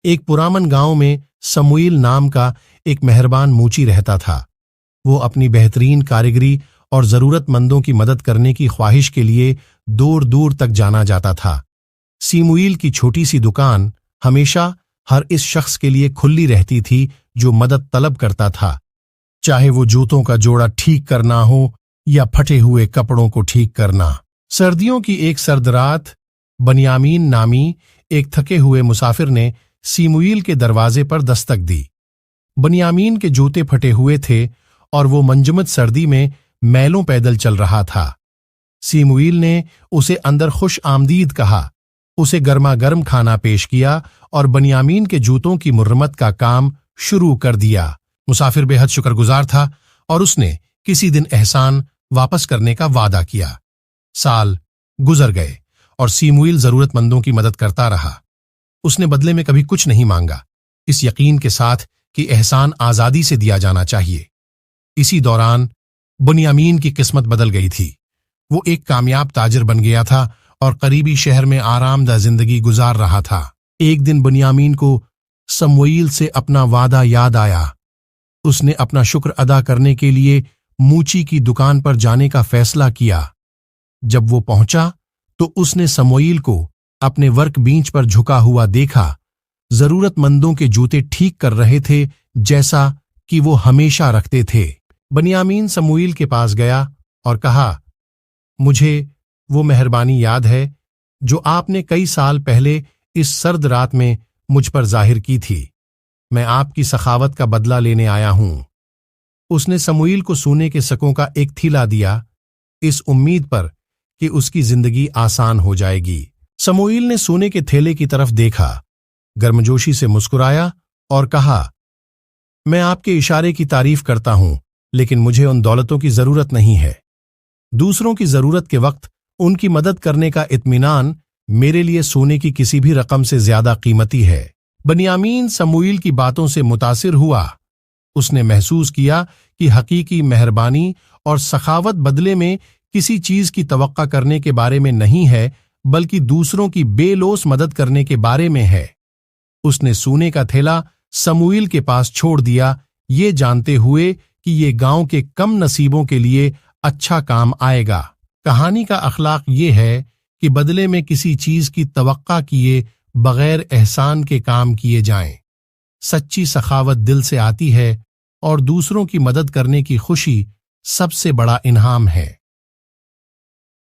ایک پرامن گاؤں میں سموئیل نام کا ایک مہربان موچی رہتا تھا۔ وہ اپنی بہترین کاریگری اور ضرورت مندوں کی مدد کرنے کی خواہش کے لیے دور دور تک جانا جاتا تھا۔ سموئیل کی چھوٹی سی دکان ہمیشہ ہر اس شخص کے لیے کھلی رہتی تھی جو مدد طلب کرتا تھا، چاہے وہ جوتوں کا جوڑا ٹھیک کرنا ہو یا پھٹے ہوئے کپڑوں کو ٹھیک کرنا۔ سردیوں کی ایک سرد رات بنیامین نامی ایک تھکے ہوئے مسافر نے سموئیل کے دروازے پر دستک دی۔ بنیامین کے جوتے پھٹے ہوئے تھے اور وہ منجمد سردی میں میلوں پیدل چل رہا تھا۔ سموئیل نے اسے اندر خوش آمدید کہا، اسے گرما گرم کھانا پیش کیا اور بنیامین کے جوتوں کی مرمت کا کام شروع کر دیا۔ مسافر بے حد شکر گزار تھا اور اس نے کسی دن احسان واپس کرنے کا وعدہ کیا۔ سال گزر گئے اور سموئیل ضرورت مندوں کی مدد کرتا رہا۔ اس نے بدلے میں کبھی کچھ نہیں مانگا، اس یقین کے ساتھ کہ احسان آزادی سے دیا جانا چاہیے۔ اسی دوران بنیامین کی قسمت بدل گئی تھی۔ وہ ایک کامیاب تاجر بن گیا تھا اور قریبی شہر میں آرام دہ زندگی گزار رہا تھا۔ ایک دن بنیامین کو سموئیل سے اپنا وعدہ یاد آیا۔ اس نے اپنا شکر ادا کرنے کے لیے موچی کی دکان پر جانے کا فیصلہ کیا۔ جب وہ پہنچا تو اس نے سموئیل کو اپنے ورک بینچ پر جھکا ہوا دیکھا۔ ضرورت مندوں کے جوتے ٹھیک کر رہے تھے جیسا کہ وہ ہمیشہ رکھتے تھے۔ بنیامین سموئیل کے پاس گیا اور کہا، مجھے وہ مہربانی یاد ہے جو آپ نے کئی سال پہلے اس سرد رات میں مجھ پر ظاہر کی تھی۔ میں آپ کی سخاوت کا بدلہ لینے آیا ہوں۔ اس نے سموئیل کو سونے کے سکوں کا ایک تھیلا دیا، اس امید پر کہ اس کی زندگی آسان ہو جائے گی۔ سموئیل نے سونے کے تھیلے کی طرف دیکھا، گرمجوشی سے مسکرایا اور کہا، میں آپ کے اشارے کی تعریف کرتا ہوں، لیکن مجھے ان دولتوں کی ضرورت نہیں ہے۔ دوسروں کی ضرورت کے وقت ان کی مدد کرنے کا اطمینان میرے لیے سونے کی کسی بھی رقم سے زیادہ قیمتی ہے۔ بنیامین سموئیل کی باتوں سے متاثر ہوا۔ اس نے محسوس کیا کہ حقیقی مہربانی اور سخاوت بدلے میں کسی چیز کی توقع کرنے کے بارے میں نہیں ہے، بلکہ دوسروں کی بے لوث مدد کرنے کے بارے میں ہے۔ اس نے سونے کا تھیلا سموئیل کے پاس چھوڑ دیا، یہ جانتے ہوئے کہ یہ گاؤں کے کم نصیبوں کے لیے اچھا کام آئے گا۔ کہانی کا اخلاق یہ ہے کہ بدلے میں کسی چیز کی توقع کیے بغیر احسان کے کام کیے جائیں۔ سچی سخاوت دل سے آتی ہے اور دوسروں کی مدد کرنے کی خوشی سب سے بڑا انعام ہے۔